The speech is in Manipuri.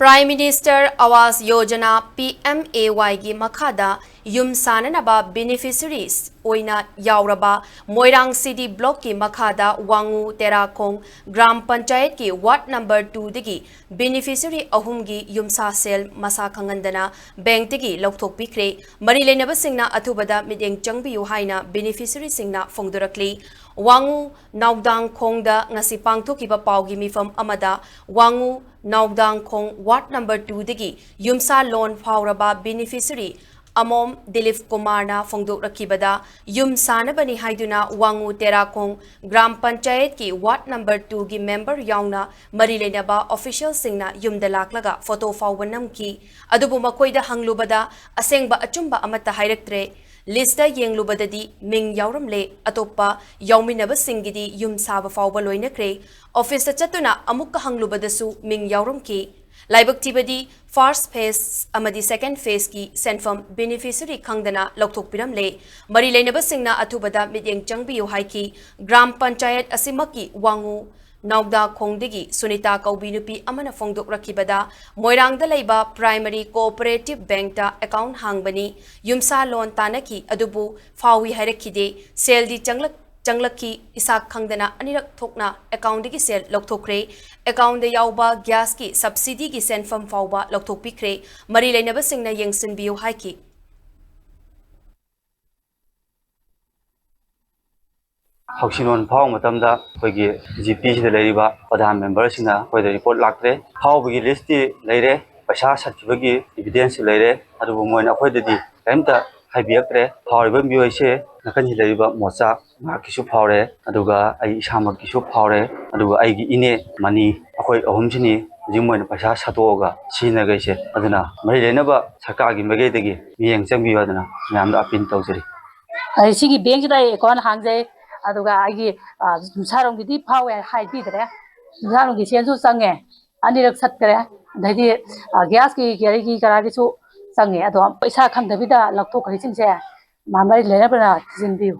Prime Minister Awas Yojana PMAY gi makhada yum sananaba beneficiaries oina yauraba Moirang City Block ki makhada Wangu Terakong Gram Panchayat ki Ward number 2 digi beneficiary Ahumgi yumsa sel Masa Khangdana bank digi Louthoklamle mari lenaba singna athubada mideng changbiyu haina beneficiary singna phongdorakli Wangu Naudang Khongda ngasi pangthokiba paugi mifam amada Wangu Naudang Khong Ward number 2 digi yumsa loan fauraba beneficiary Amom Dilip Kumarna Phongdokrakibada yum sanabani haiduna Wangu Terakong Gram Panchayat ki Ward number 2 gi member yauna mari lenaba official singna yumda laklaga photo fawbanam ki adubu makoida hanglubada asengba achumba amata hairaktre Lista yenglubadadi ming yauramle atopa yauminaba singidi yum saba fawba loinakre office chatuna amukka hanglubadasu ming yauramki Laibak tibadi first phase amadi second phase ki Senpham Beneficiary Khangdana Louthoklamle mari leinaba singna athubada midyeng changbiyu haiki Gram Panchayat asimaki Wangu Naudang Khongdigi Sunita Kaubinupi amana phongdokrakibada Moirangda leiba Primary Cooperative Bank ta account hangbani yumsa loan tanaki adubu fawi hairakide seldi Changlaki Isak Khangdana Anirak Thokna account ki sel Louthokre account de yauba gas ki subsidy ki Senpham fawba Louthokpikre mari leinaba singna yengsinbiyu haiki Hausinon Pau Matamda, Pagi, GP, the Lariba, Padam member Sina, for the report Lakre, how we list the Lare, Pasha Sativagi, evidence Lare, Adabuman Apodidi, Emta, Habiakre, however, you say, Nakani Lariba, Masa, Markishu Pore, Aduga, Aishama Kishu Pore, Aduga Igi Ine, Mani, Akoi Ahumgi, Jimon Pasha Satoga, Sina Gaise, Adana, Marinaba, Sakagi Magadegi, Yang Zambi Adana, Yamda Pin Tozeri. I see bank day con hangze aduga agi sarong gidi power high bid re sarong gi sensu sange anirak sat kare dadi gas ki gari ki kara gi su sange ado paisa kham dabida Louthokri singse mamari lena bana jinbiu